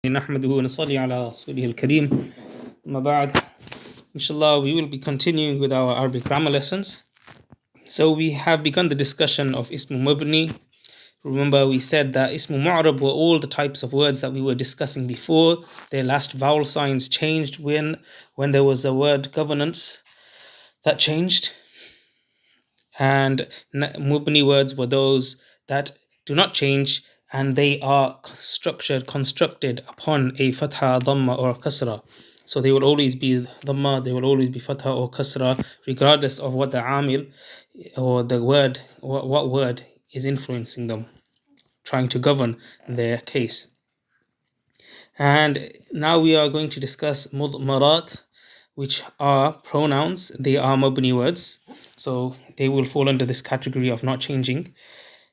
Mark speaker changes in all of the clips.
Speaker 1: نحمده ونصلي على رسوله الكريم أما بعد. Inshallah, we will be continuing with our Arabic grammar lessons. So we have begun the discussion of Ismu Mubni. Remember, we said that Ismu Mu'rab were all the types of words that we were discussing before. Their last vowel signs changed when there was a word governance that changed. And Mubni words were those that do not change, and they are constructed upon a fatha, dhamma, or kasra. So they will always be dhamma, they will always be fatha or kasra, regardless of what the amil or the word, what word is influencing them, trying to govern their case. And now we are going to discuss mudmarat, which are pronouns. They are mabni words, so they will fall under this category of not changing.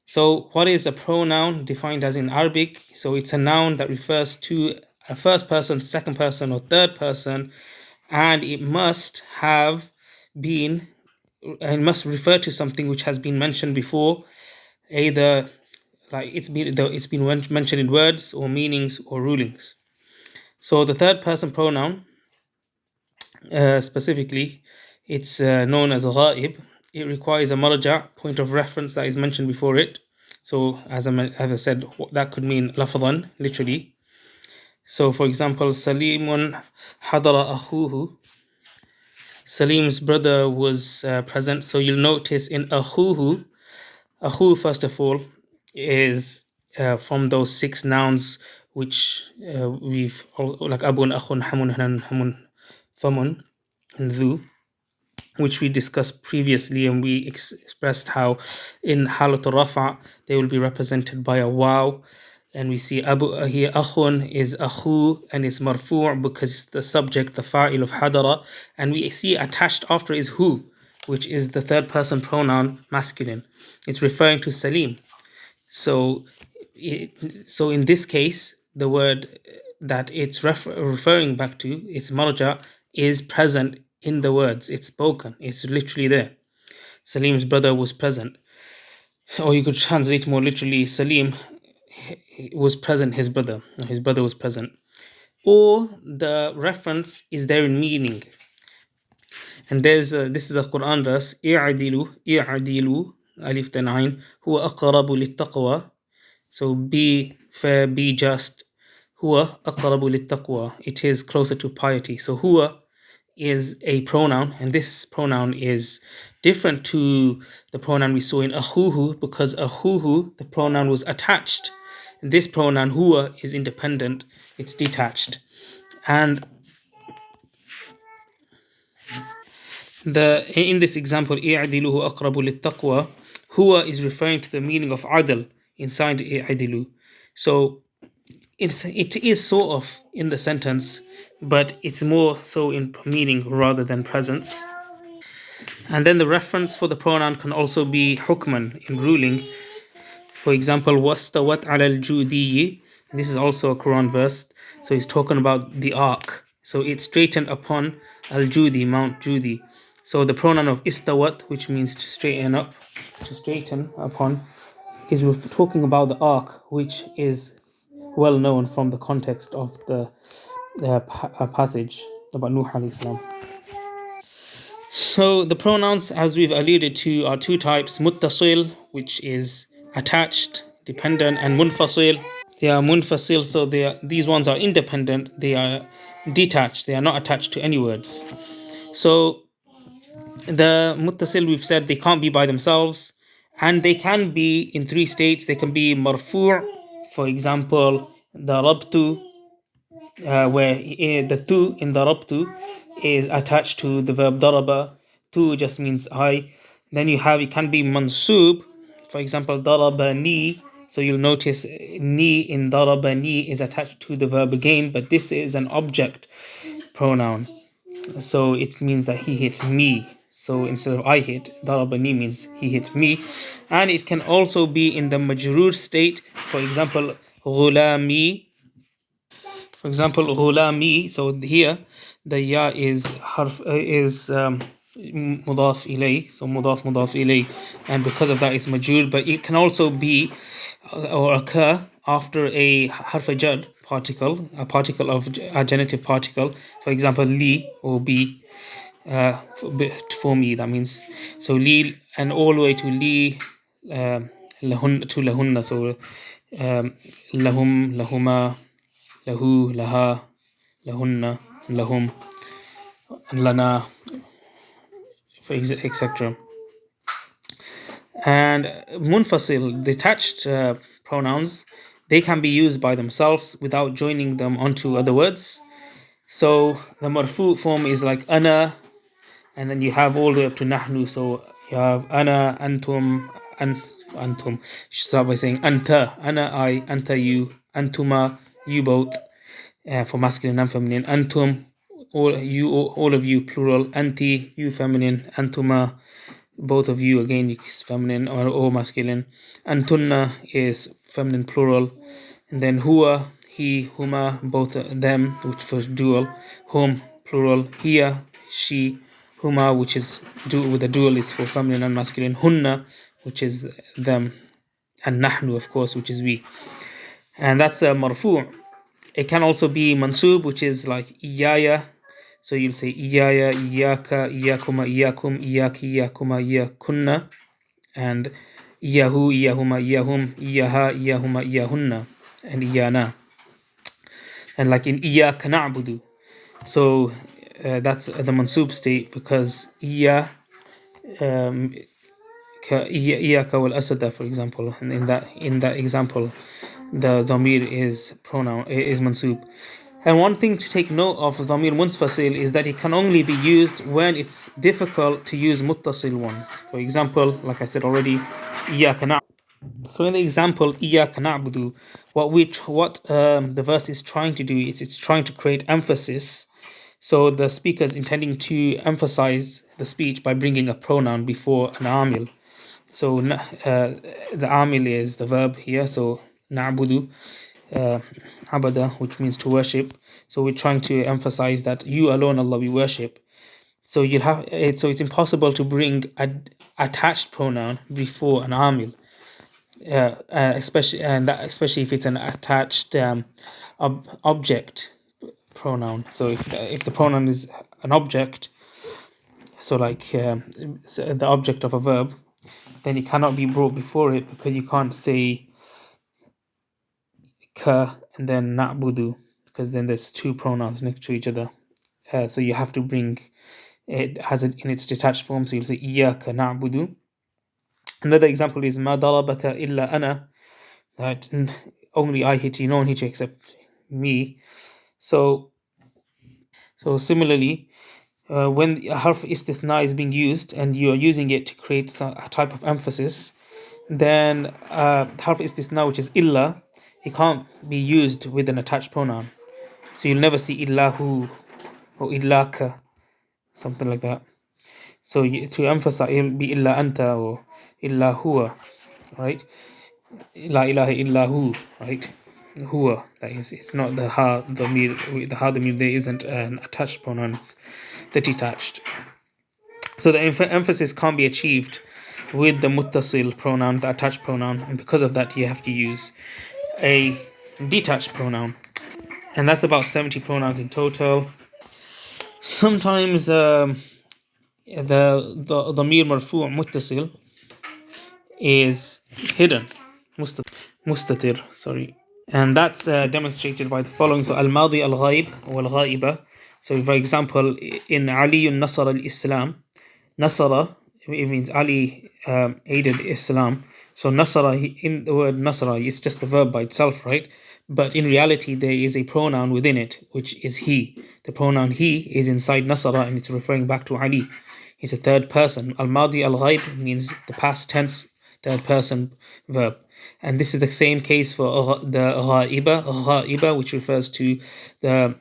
Speaker 1: So what is a pronoun defined as in Arabic? So it's a noun that refers to a first person, second person, or third person, and it must refer to something which has been mentioned before, either like it's been mentioned in words or meanings or rulings. So the third person pronoun, specifically, it's known as ghaib. It requires a marja, point of reference, that is mentioned before it. So as I said, that could mean lafadhan, literally. So for example, Salimun hadara akhuhu. Salim's brother was present. So you'll notice in akhuhu, akhu, first of all, is from those 6 nouns which we've, like abun, akhun, hamun, hanan, hamun, famun, and zu, which we discussed previously, and we expressed how in halatul rafa they will be represented by a waw, and we see abu here akhun is akhu and is marfu' because the subject, the fa'il of hadara, and we see attached after is hu, which is the third person pronoun masculine. It's referring to Salim. So in this case, the word that it's referring back to, its marja, is present in the words. It's spoken. It's literally there. Salim's brother was present. Or you could translate more literally, Salim was present, his brother was present. Or the reference is there in meaning. And this is a Quran verse, i'adilu, alif then ayn, huwa aqrabu littaqwa. So be fair, be just. Huwa aqrabu littaqwa. It is closer to piety. So huwa is a pronoun, and this pronoun is different to the pronoun we saw in akhuhu, because akhuhu, the pronoun was attached. This pronoun huwa is independent, it's detached. And in this example, i'adiluhu aqrabu littaqwa, huwa is referring to the meaning of adl inside i'adilu. So it is sort of in the sentence, but it's more so in meaning rather than presence. And then the reference for the pronoun can also be hukman, in ruling. For example, wastawat ala al-judiyyi. This is also a Quran verse. So he's talking about the ark. So it's straightened upon al-judi, Mount Judi. So the pronoun of istawat, which means to straighten up, to straighten upon, is talking about the ark, which is well known from the context of the passage about Nuh alayhi salam. So the pronouns, as we've alluded to, are 2 types: muttasil, which is attached, dependent, and munfasil. They are munfasil, so these ones are independent, they are detached, they are not attached to any words. So the muttasil, we've said they can't be by themselves, and they can be in 3 states. They can be marfu', for example, darabtu, where the tu in darabtu is attached to the verb daraba. Tu just means I. Then it can be mansub, for example, darabani. So you'll notice ni in darabani is attached to the verb again, but this is an object pronoun. So it means that he hit me. So instead of I hit, darabani means he hit me. And it can also be in the majroor state. For example, ghulami. For example, ghulami. So here the ya is mudaf ilay, so mudaf ilay, and because of that it's majroor. But it can also be or occur after a harf jar, particle, a particle of a genitive particle. For example, li or be, for me, that means. So li, and all the way to li, lahun, to lahunna. So lahum, lahuma, lahu, laha, lahunna, lahum, and lana, etc. And munfasil, detached pronouns, they can be used by themselves without joining them onto other words. So the marfu form is like ana, and then you have all the way up to nahnu. So you have ana, antum, antum. You should start by saying anta, ana I, anta you, antuma you both, for masculine and feminine. Antum, all you, all of you, plural. Anti, you feminine. Antuma, both of you, again is feminine or masculine. Antunna is feminine plural. And then huwa, he, huma, both them, which for dual. Hum, plural. Hiya, she. Huma, which is with the dual, is for feminine and masculine. Hunna, which is them. And nahnu, of course, which is we. And that's a marfu'. It can also be mansub, which is like iyaya. So you'll say iyaya, iyaka, iyakuma, iyakum, iyaki, iyakuma, iyakunna, and iyahu, iyahuma, iyahum, iyaha, iyahuma, iyahunna, and iyana. And like in iyaka na'budu. So that's the mansub state, because iyaka wal asada, for example, and in that example, the dhamir is mansub. And one thing to take note of dhamir munfasil is that it can only be used when it's difficult to use muttasil ones. For example, like I said already, iyyaka na'budu. So in the example iyyaka na'budu, what the verse is trying to do is it's trying to create emphasis. So the speaker is intending to emphasize the speech by bringing a pronoun before an amil. So the amil is the verb here. So na'budu, abada, which means to worship. So we're trying to emphasize that you alone, Allah, we worship. So you'll have so it's impossible to bring an attached pronoun before an amil, especially if it's an attached object pronoun. So if the pronoun is an object, so like so the object of a verb, then it cannot be brought before it, because you can't say ka and then na'budu, because then there's two pronouns next to each other. So you have to bring it has it in its detached form. So you'll say iyyaka na'budu. Another example is ma darabaka illa ana, that only I hit you, no one hit you except me. So similarly, when a harf istithna is being used and you are using it to create a type of emphasis, then harf istithna, which is illa, it can't be used with an attached pronoun. So you'll never see illahu or illaka, something like that. So to emphasize, it'll be illa anta or illa huwa, right? La ilaha illahu, right? Huwa, that is, it's not the ha dhamir. The ha dhamir there isn't an attached pronoun, it's the detached. So the emphasis can't be achieved with the muttasil pronoun, the attached pronoun, and because of that you have to use a detached pronoun. And that's about 70 pronouns in total. Sometimes the dhamir marfu' muttasil is hidden, mustatir, sorry. And that's demonstrated by the following. So al-madi al-ghaib or al-ghaiba. So for example, in Aliyun Nasara al-Islam, Nasara, it means Ali aided Islam. So Nasara, in the word Nasara, it's just the verb by itself, right? But in reality, there is a pronoun within it, which is he. The pronoun he is inside Nasara, and it's referring back to Ali. He's a third person. Al-madi al-ghaib means the past tense, third person verb. And this is the same case for the ghaiba, which refers to the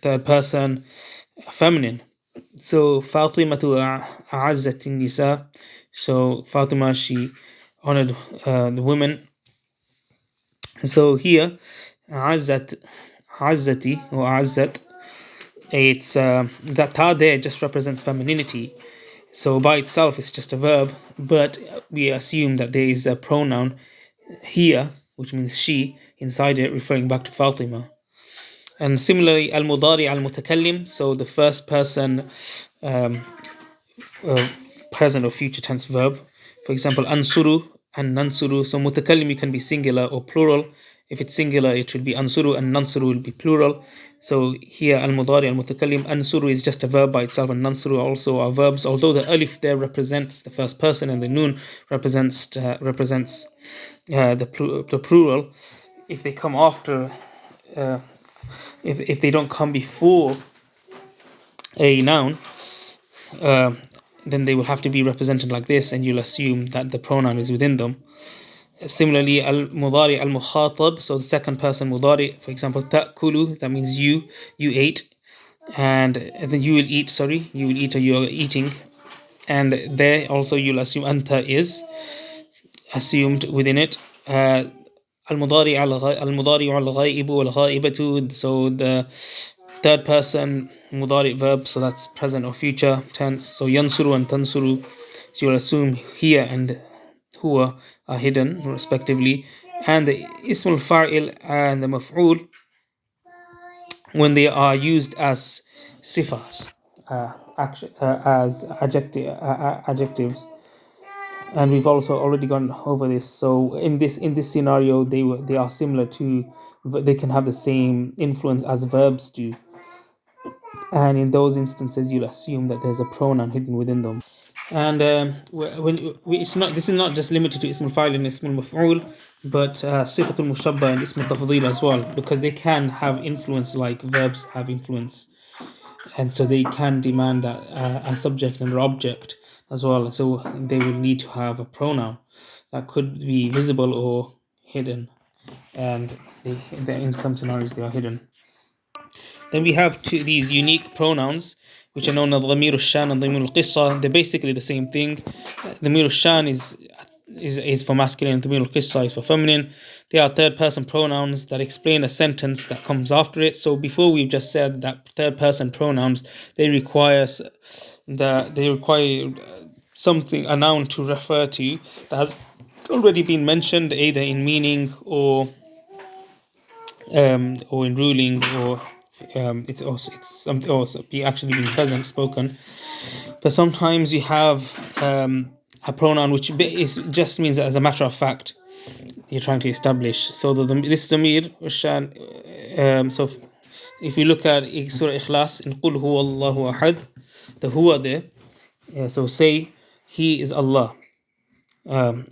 Speaker 1: third person feminine. So Fatimatu a'azzat nisa. So Fatima, she honored the women. So here azzati or azzat, it's that ta there just represents femininity. So by itself it's just a verb, but we assume that there is a pronoun here which means she, inside it, referring back to Fatima. And similarly, al-mudari al-mutakallim, so the first person um, present or future tense verb. For example, ansuru and nansuru. So mutakallim can be singular or plural. If it's singular, it should be ansuru, and nansuru will be plural. So here, al-mudari al-mutakallim, ansuru is just a verb by itself, and nansuru also are verbs. Although the alif there represents the first person, and the noon represents the plural. If they come after, if they don't come before a noun, then they will have to be represented like this, and you'll assume that the pronoun is within them. Similarly, al-mudari al-mukhatab, so the second person mudari, for example, ta'kulu, that means you ate, and then you will eat, you will eat or you are eating, and there also you'll assume anta is assumed within it. Al-mudari al-ghaibu wal-ghaibatu, so the third person mudari verb, so that's present or future tense. So yansuru and tansuru, so you'll assume here and huwa are hidden respectively. And the ismul fa'il and the maf'ul, when they are used as sifas, as adjectives, and we've also already gone over this. So in this scenario, they are similar to, they can have the same influence as verbs do, and in those instances you'll assume that there's a pronoun hidden within them. And this is not just limited to ismul fa'il and ismul maf'ul, but sifatul mushabba and ismul tafdhil as well, because they can have influence like verbs have influence, and so they can demand a subject and an object as well. So they will need to have a pronoun that could be visible or hidden, and in some scenarios they are hidden. Then we have these unique pronouns, which are known as Dhamir al-Shan and Dhamir al-Qissa. They're basically the same thing. Dhamir al-Shan is for masculine, and Dhamir al-Qissa is for feminine. They are third person pronouns that explain a sentence that comes after it. So before we've just said that third person pronouns, they require something, a noun to refer to that has already been mentioned, either in meaning or in ruling, or it's something also actually being present, spoken. But sometimes you have a pronoun which just means as a matter of fact you're trying to establish. So this Dhamir Shan, so if you look at Surah Ikhlas in Qul Huwa Allahu Ahad, the Huwa there, so say He is Allah, one,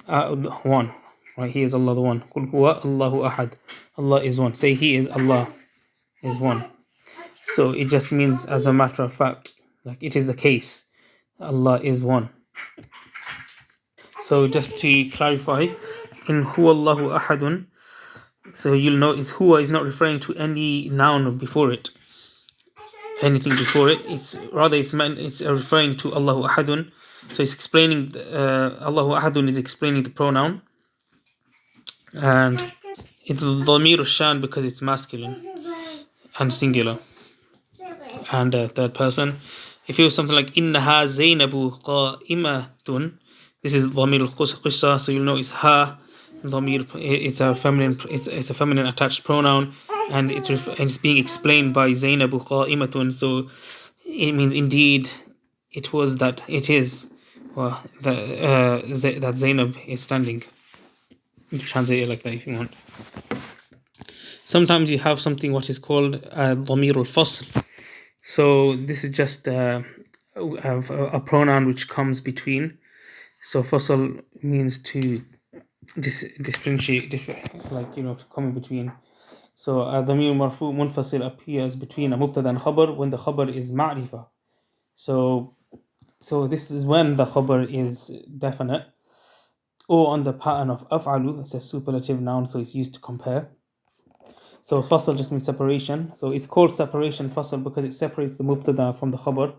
Speaker 1: right? He is Allah the one. Qul Huwa Allahu Ahad, Allah is one. Say He is Allah is one. So it just means as a matter of fact, like it is the case, Allah is one. So just to clarify, in Huwa Allahu Ahadun, so you'll notice Huwa is not referring to any noun before it, anything before it. It's referring to Allahu Ahadun. So it's explaining Allahu Ahadun is explaining the pronoun, and it's Dhamir al-Shan because it's masculine and singular and third person. If it was something like Innaha Zainabu qa'imatun, this is Dhamir al-Qissa, so you'll know it's ha. Dhamir, it's a feminine attached pronoun, and it's being explained by Zainabu qa'imatun. So it means indeed it was that it is that Zainab is standing. You can translate it like that if you want. Sometimes you have something what is called Dhamir al-Fasl. So this is just a pronoun which comes between. So fasl means to differentiate, coming between. So dhamir marfu munfasil appears between a mubtada and khabar when the khabar is ma'rifa. So this is when the khabar is definite, or on the pattern of af'alu. It's a superlative noun, so it's used to compare. So fasl just means separation. So it's called separation fasl because it separates the mubtada from the khabar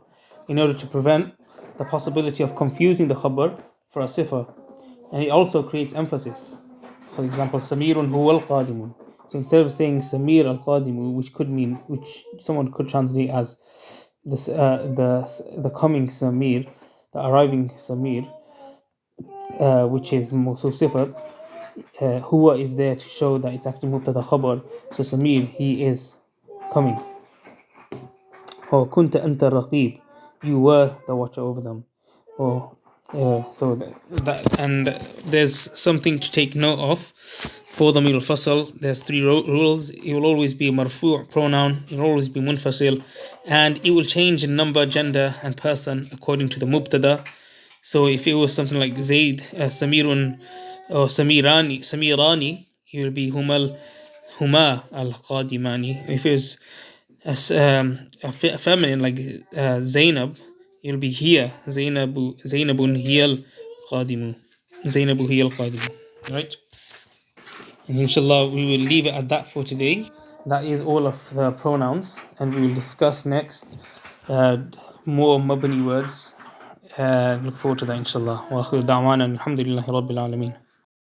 Speaker 1: in order to prevent the possibility of confusing the khabar for a sifa. And it also creates emphasis. For example, Samirun huwa al-qadimun. So instead of saying Samir al-qadimu, which someone could translate as this, the coming Samir, the arriving Samir, which is mawsuf sifat, huwa is there to show that it's actually mubtada khabar. So Samir, he is coming. Or kunta anta raqib, you were the watcher over them. Or so that and there's something to take note of for the Damir al-Fasl. There's three rules. It will always be a marfu' pronoun, it will always be munfasil, and it will change in number, gender, and person according to the mubtada. So if it was something like Zaid, Samirun, or Samirani, it will be Huma al-Qadimani. If it was a feminine like Zainab, it will be here. Zainabun hiya al-Qadimu. Zainabu hiya al-Qadimu. Right? And inshallah, we will leave it at that for today. That is all of the pronouns, and we will discuss next more mabni words. Look forward to that, inshallah. Wa akhiru da'wana alhamdulillahi rabbil alameen.